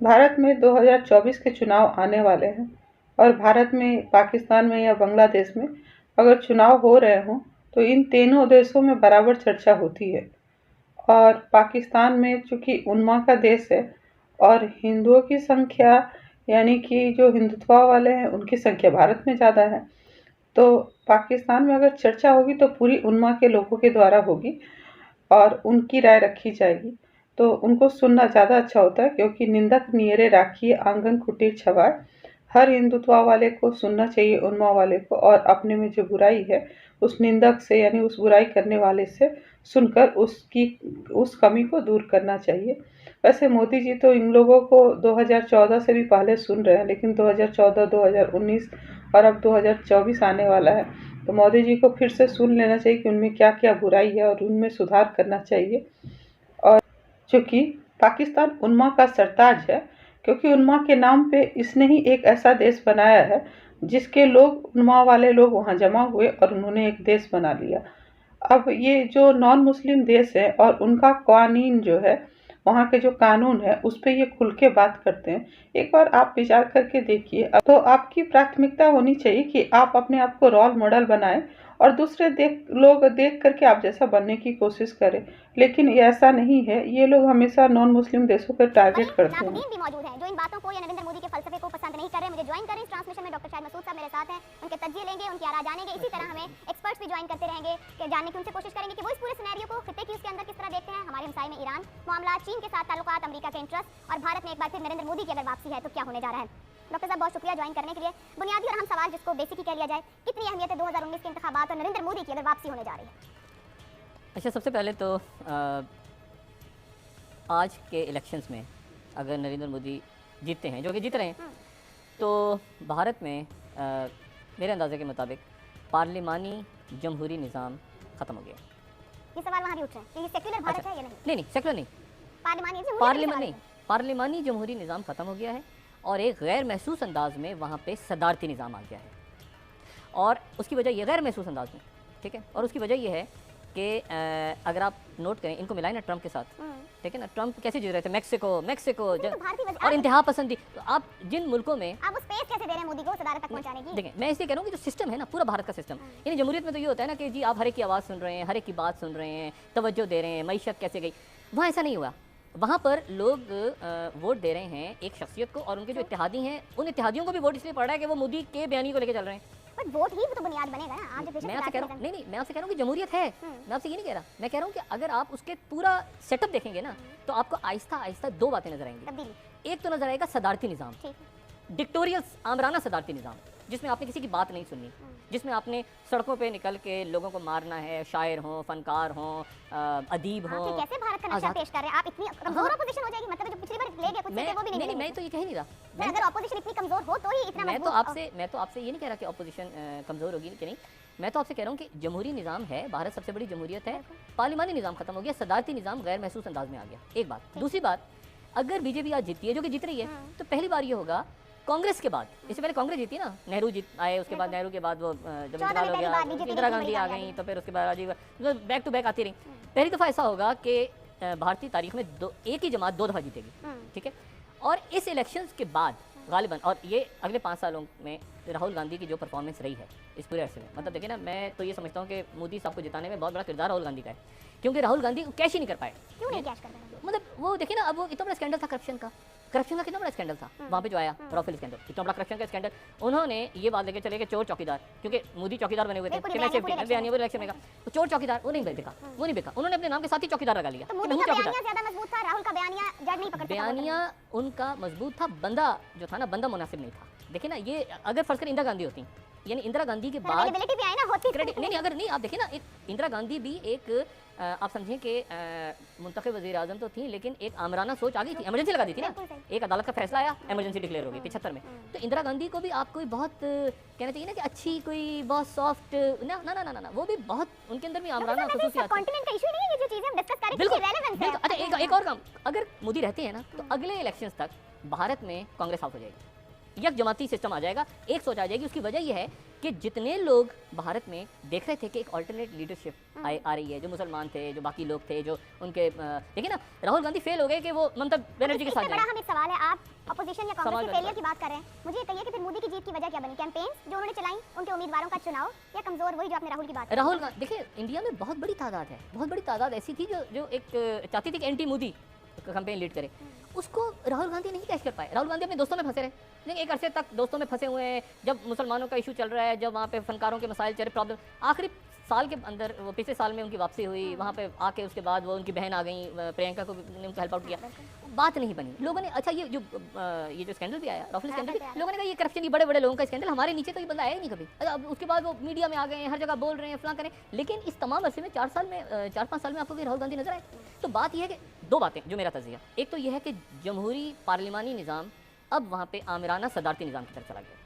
भारत में 2024 के चुनाव आने वाले हैं और भारत में, पाकिस्तान में या बांग्लादेश में अगर चुनाव हो रहे हों तो इन तीनों देशों में बराबर चर्चा होती है। और पाकिस्तान में चूंकि उन्मा का देश है और हिंदुओं की संख्या, यानी कि जो हिंदुत्व वाले हैं उनकी संख्या भारत में ज़्यादा है, तो पाकिस्तान में अगर चर्चा होगी तो पूरी उन्मा के लोगों के द्वारा होगी और उनकी राय रखी जाएगी। तो उनको सुनना ज़्यादा अच्छा होता है, क्योंकि निंदक नियरे राखिए आंगन कुटीर छवाए। हर हिंदुत्व वाले को सुनना चाहिए उन्मा वाले को, और अपने में जो बुराई है उस निंदक से, यानी उस बुराई करने वाले से सुनकर उस कमी को दूर करना चाहिए। वैसे मोदी जी तो इन लोगों को 2014 से भी पहले सुन रहे हैं, लेकिन 2014, 2019 और अब 2024 आने वाला है, तो मोदी जी को फिर से सुन लेना चाहिए कि उनमें क्या क्या बुराई है और उनमें सुधार करना चाहिए। और चूंकि पाकिस्तान उन्मा का सरताज है, क्योंकि उन्मा के नाम पे इसने ही एक ऐसा देश बनाया है जिसके लोग, उन्मा वाले लोग वहाँ जमा हुए और उन्होंने एक देश बना लिया। अब ये जो नॉन मुस्लिम देश है और उनका कानून जो है, वहाँ के जो कानून है उस पे ये खुल के बात करते हैं। एक बार आप विचार करके देखिए। तो आपकी प्राथमिकता होनी चाहिए कि आप अपने आप को रोल मॉडल बनाएं और दूसरे लोग देख करके आप जैसा बनने की कोशिश करें। लेकिन ये ऐसा नहीं है, ये लोग हमेशा नॉन मुस्लिम देशों पर टारगेट करते हैं। भी मौजूद है जो इन बातों को या नरेंद्र मोदी के फलसफे को पसंद नहीं कर रहे। मुझे ज्वाइन करें इस ट्रांसमिशन में। डॉक्टर शाहिद मसूद साहब मेरे साथ हैं, उनके तज्जिए लेंगे, उनकी आरा जानेंगे। इसी तरह हमें एक्सपर्ट्स भी ज्वाइन करते रहेंगे कि जानने की उनसे कोशिश करेंगे कि वो इस पूरे सिनेरियो को खित्ते की उसके अंदर किस तरह देखते हैं। हमारे हमसाये में ईरान, मामला चीन के साथ ताल्लुकात, अमेरिका के इंटरेस्ट और भारत में एक बार फिर नरेंद्र मोदी की अगर वापसी है तो क्या होने जा रहा है। डॉक्टर साहब बहुत शुक्रिया ज्वाइन करने के लिए। बुनियादी और अहम सवाल जिसको बेसिक ही कह लिया जाए, कितनी अहमियत है 2019 के इंतखाबात और नरेंद्र मोदी की अगर वापसी होने जा रही है। अच्छा, सबसे पहले तो आज के इलेक्शंस में अगर नरेंद्र मोदी जीतते हैं, जो कि जीत रहे हैं, तो भारत में मेरे अंदाजे के मुताबिक पार्लिमानी जमहूरी निज़ाम ख़त्म हो गया। ये सवाल वहाँ भी उठ रहे हैं कि ये सेक्युलर भारत है या नहीं? नहीं, सेक्युलर नहीं, पार्लिमानी जमहूरी निज़ाम ख़त्म हो गया है और एक गैर महसूस अंदाज में वहाँ पे सदारती निज़ाम आ गया है। और उसकी वजह ये, गैर महसूस अंदाज में, ठीक है, और उसकी वजह ये है कि अगर आप नोट करें, इनको मिलाएं ना ट्रंप के साथ, ठीक है ना, ट्रंप कैसे जीत रहे थे, मैक्सिको और इंतहा पसंदी। तो आप जिन मुल्कों में आप उस स्पेस कैसे दे रहे हैं मोदी को सदारत तक पहुंचाने की? देखें, मैं इसलिए कह रहा हूँ कि जो सिस्टम है ना, पूरा भारत का सिस्टम, यानी जमहूरियत में तो ये होता है ना कि जी आप हर एक की आवाज़ सुन रहे हैं, हर एक की बात सुन रहे हैं, तवज्जो दे रहे हैं, मईशत कैसे गई। वहाँ ऐसा नहीं हुआ। वहाँ पर लोग वोट दे रहे हैं एक शख्सियत को, और उनके जो इत्तेहादी हैं, उन इत्तेहादियों को भी वोट इसलिए पड़ रहा है कि वो मोदी के बयानी को लेकर चल रहे हैं। बट वोट ही तो बुनियाद बनेगा ना। आप मैं आपसे कह रहा हूँ, नहीं, मैं आपसे कह रहा हूँ कि जमहूरियत है। मैं आपसे ये नहीं कह रहा, मैं कह रहा हूँ कि अगर आप उसके पूरा सेटअप देखेंगे ना, तो आपको आहिस्ता आहिस्ता दो बातें नजर आएंगी। एक तो नजर आएगा सदारती निज़ाम, डिक्टोरियल आमराना सदारती निज़ाम, जिसमें आपने किसी की बात नहीं सुननी, जिसमें आपने सड़कों पे निकल के लोगों को मारना है, शायर हों, फनकार हों, अदीब हों। कैसे भारत का नक्शा पेश कर रहे हैं आप? इतनी कमजोर अपोजिशन हो जाएगी, मतलब जो पिछली बार ले गया कुछ वो भी नहीं। मैं तो ये कह नहीं रहा, अगर अपोजिशन इतनी कमजोर हो तो ही इतना मैं तो आपसे ये नहीं कह रहा कि अपोजिशन कमजोर होगी कि नहीं। मैं तो आपसे कह रहा हूँ कि जमहूरी निज़ाम है, भारत सबसे बड़ी जमहूरियत है, पार्लिमानी निज़ाम खत्म हो गया, सदारती निज़ाम गैर महसूस अंदाज में आ गया। एक बात। दूसरी बात, अगर बीजेपी आज जीतती है, जो कि जीत रही है, तो पहली बार ये होगा कांग्रेस के बाद, इससे पहले कांग्रेस जीती ना, नेहरू जीत आए, उसके बाद नेहरू के बाद वो जब इंतकाल हो गया, इंदिरा गांधी आ गई, तो फिर उसके बाद राजीव, बैक टू बैक आती रही। पहली दफ़ा ऐसा होगा कि भारतीय तारीख में एक ही जमात दो दफ़ा जीतेगी, ठीक है। और इस इलेक्शंस के बाद गालिबन, और ये अगले 5 सालों में राहुल गांधी की जो परफॉर्मेंस रही है इस पूरे अरसे में, मतलब देखिए ना, मैं तो ये समझता हूँ कि मोदी साहब को जिताने में बहुत बड़ा किरदार राहुल गांधी का है, क्योंकि राहुल गांधी कैश ही नहीं कर पाए। क्यों नहीं कैश कर पाए? मतलब वो देखिए ना, अब वो इतना बड़ा स्कैंडल था करप्शन का कितना बड़ा स्कैंडल था वहाँ पे जो आया, राफेल स्कैंडल, इतना बड़ा करप्शन का स्कैंडल। उन्होंने ये बात लेके चले कि चोर चौकीदार, क्योंकि मोदी चौकीदार बने हुए थे कि मैं इलेक्शन में, तो चोर चौकीदार वो नहीं बिका, उन्होंने अपने नाम के साथ ही चौकीदार लगा लिया। बयानिया उनका मजबूत था, बंदा जो था ना, बंदा मुनासिब नहीं था। देखिए ना, ये अगर फर्ज कर इंदिरा गांधी होती, यानी इंदिरा गांधी के बाद नहीं, अगर नहीं, आप देखिए ना, इंदिरा गांधी भी एक आप समझें कि मुंतखब वज़ीर आज़म तो थी, लेकिन एक आमराना सोच आ गई थी, इमरजेंसी लगा दी थी ना, एक अदालत का फैसला आया, इमरजेंसी डिक्लेयर हो गई 75 में। तो इंदिरा गांधी को भी आप कोई बहुत कहना चाहिए ना कि अच्छी, कोई बहुत सॉफ्ट ना ना ना ना ना, वो भी बहुत, उनके अंदर भी आमराना ख़ुसूसियात थी। कॉन्टिनेंट का इशू नहीं है ये जो चीजें हम डिस्कस कर रहे हैं, बिल्कुल। अच्छा, एक और काम, अगर मोदी रहते हैं ना, तो अगले इलेक्शंस तक भारत में कांग्रेस आउट हो जाएगी, यक जमाती सिस्टम आ जाएगा, एक सोच आ जाएगी। उसकी वजह यह है कि जितने लोग भारत में देख रहे थे कि एक ऑल्टरनेट लीडरशिप आ रही है, जो मुसलमान थे, जो बाकी लोग थे, जो उनके देखिए ना, राहुल गांधी फेल हो गए कि वो ममता बनर्जी के साथ बड़ा हम एक सवाल है, आप अपोजिशन या कांग्रेस के सवाल फेलियर की बात कर रहे हैं, मुझे ये कहिए कि फिर मोदी की जीत की वजह क्या बनी? कैंपेन्स जो उन्होंने चलाई, उनके उम्मीदवारों का चुनाव, या कमजोर वही जो आपने राहुल की बात राहुल गांधी देखिए, इंडिया में बहुत बड़ी तादाद है, बहुत बड़ी तादाद ऐसी थी जो एक चाहती थी कि एंटी मोदी कैंपेन लीड करे, उसको राहुल गांधी नहीं कैच कर पाए। राहुल गांधी अपने दोस्तों में फंसे रहे, लेकिन एक अरसे तक दोस्तों में फंसे हुए हैं। जब मुसलमानों का इशू चल रहा है, जब वहाँ पे फनकारों के मसाइल चल रहे, प्रॉब्लम, आखिरी साल के अंदर, वो पिछले साल में उनकी वापसी हुई, वहाँ पे आके उसके बाद वो उनकी बहन आ गई, प्रियंका को ने उनको हेल्प आउट किया, बात नहीं बनी। लोगों ने अच्छा ये जो स्कैंडल भी आया, राफेल स्कैंडल, लोगों ने कहा ये करप्शन, ये बड़े बड़े लोगों का स्कैंडल, हमारे नीचे तो ये बंदा आया ही नहीं कभी। अब उसके बाद वो मीडिया में आ गए हैं, हर जगह बोल रहे हैं, फलां करें, लेकिन इस तमाम अरसे में 4-5 साल में आपको भी राहुल गांधी नजर आए। तो बात यह है कि दो बातें जो मेरा तज़िया, एक तो यह है कि जमहूरी पार्लिमानी निज़ाम अब वहाँ पे आमिराना सदारती निज़ाम की तरफ चला गया,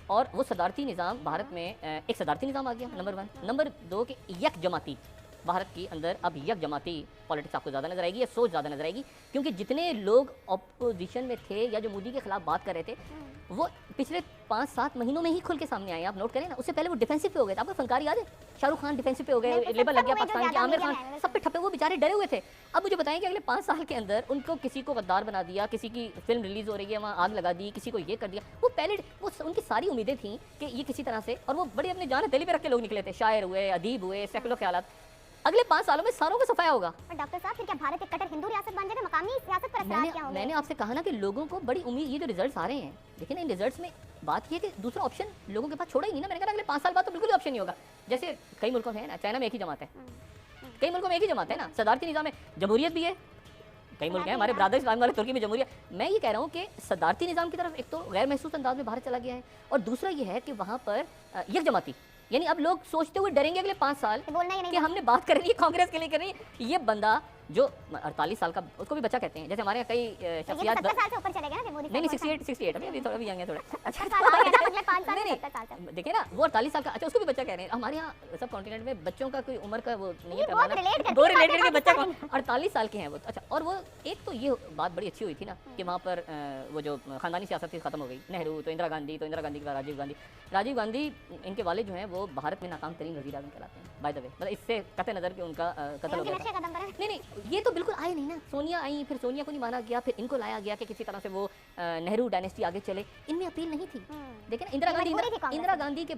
और वो सदारती निज़ाम भारत में एक सदारती निज़ाम आ गया, नंबर 1। नंबर 2 कि यक जमाती, भारत के अंदर अब यक जमाती पॉलिटिक्स आपको ज़्यादा नजर आएगी, या सोच ज़्यादा नजर आएगी, क्योंकि जितने लोग अपोजिशन में थे या जो मोदी के खिलाफ बात कर रहे थे, वो पिछले 5-7 महीनों में ही खुल के सामने आए। आप नोट करें ना, उससे पहले वो डिफेंसिव पे हो गए थे। आपको फनकार याद है, शाहरुख खान डिफेंसिव पे हो गए, लेबल लग गया पाकिस्तान की, आमिर खान सब पे ठप्पे, वो बेचारे डरे हुए थे। अब मुझे बताएं कि अगले 5 साल के अंदर उनको किसी को गद्दार बना दिया, किसी की फिल्म रिलीज हो रही है वहाँ आग लगा दी, किसी को ये कर दिया। वो पहले वो उनकी सारी उम्मीदें थी कि ये किसी तरह से, और वो बड़े अपने जान हथेली पे रख के लोग निकले थे, शायर हुए, अदीब हुए, सेकुलर ख्यालात। अगले 5 सालों में सारों का सफाया होगा। और डॉक्टर साहब, फिर क्या भारत एक कट्टर हिंदू रियासत बन जाएगा? मकामी सियासत पर असर क्या होंगे? मैंने आपसे कहा ना कि लोगों को बड़ी उम्मीद, ये जो रिजल्ट्स आ रहे हैं, देखिए ना, इन रिजल्ट्स में बात ये है कि दूसरा ऑप्शन लोगों के पास छोड़ा ही नहीं ना। मैंने कहा अगले 5 साल बाद तो बिल्कुल ऑप्शन नहीं होगा। जैसे कई मुल्कों में है ना, चाइना में एक ही जमात है, कई मुल्कों में एक ही जमात है ना, सदारती निज़ाम है, जमहूरियत भी है, कई मुल्क हैं हमारे ब्रादर इस्लाम वाले, तुर्की में जमहूरियत। मैं ये कह रहा हूँ कि सदारती निज़ाम की तरफ एक तो गैर महसूस अंदाज में भारत चला गया है, और दूसरा ये है कि वहाँ पर यक जमाती, यानी अब लोग सोचते हुए डरेंगे अगले 5 साल कि हमने बात करनी है कांग्रेस के लिए करनी है। ये बंदा जो 48 साल का, उसको भी बच्चा कहते हैं, जैसे हमारे यहाँ कई शख्सियत 70 साल से ऊपर चले गए ना मोदी। नहीं 68 अभी थोड़ा भी यंग है थोड़ा। अच्छा नहीं, देखिए ना, वो 48 साल का, अच्छा उसको भी बच्चा कह रहे हैं। हमारे यहाँ सब कॉन्टिनेंट में बच्चों का कोई उम्र का वो नहीं है पैमाना, वो रिलेट करके बच्चा 48 साल के हैं वो। अच्छा, और वो एक तो ये बात बड़ी अच्छी हुई थी ना कि वहाँ पर वो जो खानदानी सियासत थी खत्म हो गई। नेहरू तो इंदिरा गांधी, तो इंदिरा गांधी के बाद राजीव गांधी इनके वाले जो हैं वो भारत में नाकाम तरीन वज़ीर आज़म कहलाते हैं, बाय द वे। मतलब इससे कतई नज़र के उनका कत्ल हो गया। नहीं, ये तो बिल्कुल आए नहीं ना। सोनिया आई, फिर सोनिया को नहीं माना गया, फिर इनको लाया गया कि किसी तरह से वो नेहरू डायनेस्टी आगे चले। इनमें अपील नहीं थी। देखिए ना, इंदिरा गांधी के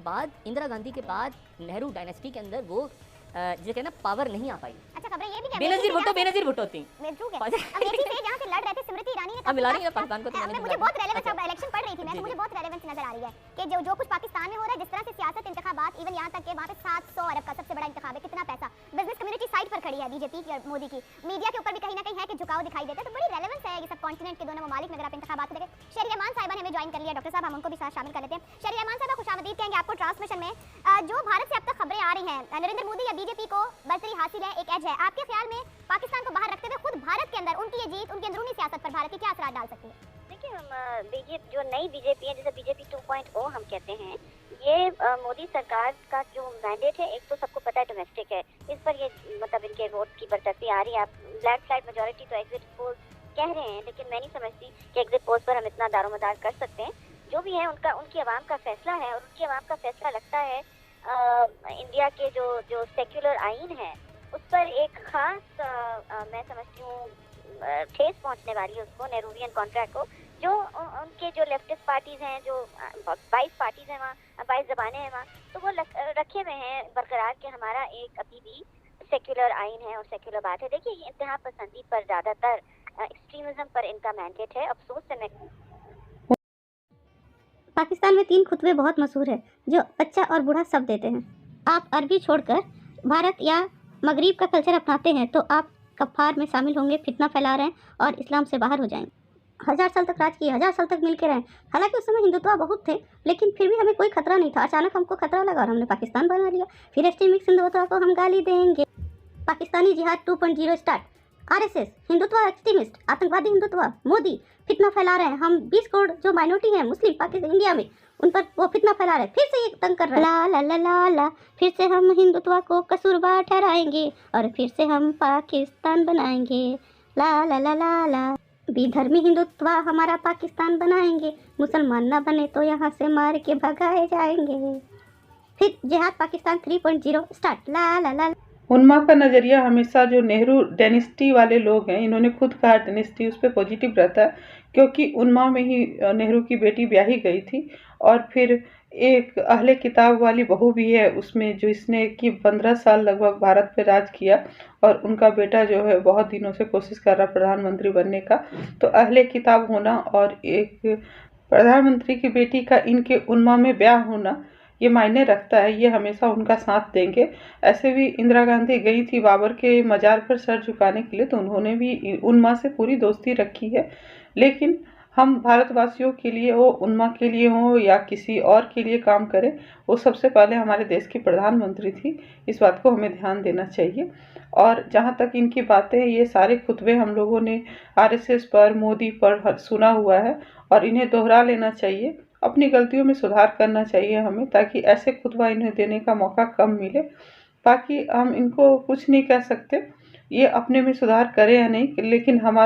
बाद नेहरू डायनेस्टी के अंदर वो जो कहना पावर नहीं आ पाई। अच्छा, खबरें ये भी क्या बेनजीर भुट्टो थी। अब ये चीज़ जहाँ से लड़ रहे थे स्मृति ईरानी ने, अब मिला रही है पाकिस्तान को, तो मुझे बहुत रेलेवेंस, अब इलेक्शन पढ़ रही थी मैं, तो मुझे बहुत रेलेवेंस नजर आ रही है कि जो कुछ पाकिस्तान में हो रहा है, जिस तरह से सियासत, इंतखाबात, इवन यहाँ तक के वहाँ पे 700 अरब का सबसे बड़ा इंतखाब है, कितना पैसा बिजनेस कम्युनिटी साइड पर खड़ी है बीजेपी की और मोदी की। मीडिया के ऊपर भी कहीं ना कहीं है कि झुकाव दिखाई देता है। तो बड़ी रेलेवेंस है ये सब कॉन्टिनेंट के दोनों ममालिक में। अगर आप इंतखाबात को देखें, शहरी रहमान साहिबा ने हमें ज्वाइन कर लिया। डॉक्टर साहब, हम उनको भी साथ शामिल कर लेते हैं। शहरी रहमान साहिबा, खुशामदीद कहेंगे आपको ट्रांसमिशन में। जो भारत से अब तक खबरें आ रही हैं, नरेंद्र मोदी या बीजेपी को बर्तरी हासिल है, एक एज है, आपके ख्याल में पाकिस्तान को बाहर रखते हुए खुद भारत के अंदर उनकी ये जीत उनकी अंदरूनी सियासत पर भारत की क्या असर डाल सकती है? देखिए, जो नई बीजेपी है, जिसे बीजेपी 2.0 हम कहते हैं, ये मोदी सरकार का जो मैंडेट है, एक तो सबको पता है डोमेस्टिक है, इस पर ये मतलब इनके वोट की बरतर्फी आ रही है। आप लैंडस्लाइड मेजॉरिटी तो एग्जिट पोल कह रहे हैं, लेकिन मैं नहीं समझती कि एग्जिट पोल पर हम इतना दारोमदार कर सकते हैं। जो भी है उनकी आवाम का फैसला है, और उनकी आवाम का फैसला लगता है इंडिया के जो सेक्युलर आइन है उस पर एक खास मैं समझती हूँ ठेस पहुंचने वाली है उसको, नेहरूवियन कॉन्ट्रैक्ट को। जो उनके जो लेफ्टिस्ट पार्टीज हैं, जो 22 पार्टीज हैं वहाँ, 22 ज़बानें हैं वहाँ, तो वो रखे हुए हैं बरकरार कि हमारा एक अभी भी सेक्युलर आइन है और सेक्युलर बात है। देखिए, ये इंतहा पसंदी पर ज़्यादातर एक्सट्रीमिज्म पर इनका मैंडेट है। अफसोस से मैं पाकिस्तान में 3 खुतबे बहुत मशहूर है जो बच्चा और बूढ़ा सब देते हैं। आप अरबी छोड़कर भारत या मगरिब का कल्चर अपनाते हैं तो आप कफ़ार में शामिल होंगे, फितना फैला रहे हैं और इस्लाम से बाहर हो जाएंगे। 1000 साल तक राज किए, 1000 साल तक मिल के रहे। हालांकि उस समय हिंदुत्व बहुत थे, लेकिन फिर भी हमें कोई खतरा नहीं था। अचानक हमको खतरा लगा और हमने पाकिस्तान बना लिया। फिर एक्सट्रीमिस्ट हिंदुत्व को हम गाली देंगे। पाकिस्तानी जिहाद 2.0 स्टार्ट। आरएसएस हिंदुत्व, एक्सट्रीमिस्ट, आतंकवादी हिंदुत्व, मोदी फितना फैला रहे हैं। हम 20 करोड़ जो माइनॉरिटी हैं मुस्लिम पाकिस्तान इंडिया में, उन पर वो फितना फैला रहे हैं। फिर से ये तंग कर रहे हैं, ला ला ला ला, फिर से हम हिंदुत्व को कसूरवार ठहराएंगे और फिर से हम पाकिस्तान बनाएंगे, ला ला ला ला ला। विधर्मी हिंदुत्व हमारा पाकिस्तान बनाएंगे, मुसलमान ना बने तो यहाँ से मार के भगाए जाएंगे। फिर जिहाद पाकिस्तान 3.0 स्टार्ट। ला ला ला। उन्मा का नज़रिया हमेशा जो नेहरू डायनेस्टी वाले लोग हैं, इन्होंने खुद कहा डायनेस्टी, उस पर पॉजिटिव रहता है, क्योंकि उन्मा में ही नेहरू की बेटी ब्याही गई थी। और फिर एक अहले किताब वाली बहू भी है उसमें, जो इसने कि 15 साल लगभग भारत पे राज किया, और उनका बेटा जो है बहुत दिनों से कोशिश कर रहा प्रधानमंत्री बनने का। तो अहले किताब होना और एक प्रधानमंत्री की बेटी का इनके उन्मा में ब्याह होना, ये मायने रखता है। ये हमेशा उनका साथ देंगे। ऐसे भी इंदिरा गांधी गई थी बाबर के मजार पर सर झुकाने के लिए, तो उन्होंने भी उन्मा से पूरी दोस्ती रखी है। लेकिन हम भारतवासियों के लिए हो, उन्मा के लिए हो या किसी और के लिए काम करें, वो सबसे पहले हमारे देश की प्रधानमंत्री थी। इस बात को हमें ध्यान देना चाहिए। और जहाँ तक इनकी बातें, ये सारे खुतबे हम लोगों ने आरएसएस पर, मोदी पर सुना हुआ है, और इन्हें दोहरा लेना चाहिए। अपनी गलतियों में सुधार करना चाहिए हमें, ताकि ऐसे खुतबा इन्हें देने का मौका कम मिले। बाकी हम इनको कुछ नहीं कह सकते, ये अपने में सुधार करें या नहीं, लेकिन हमारा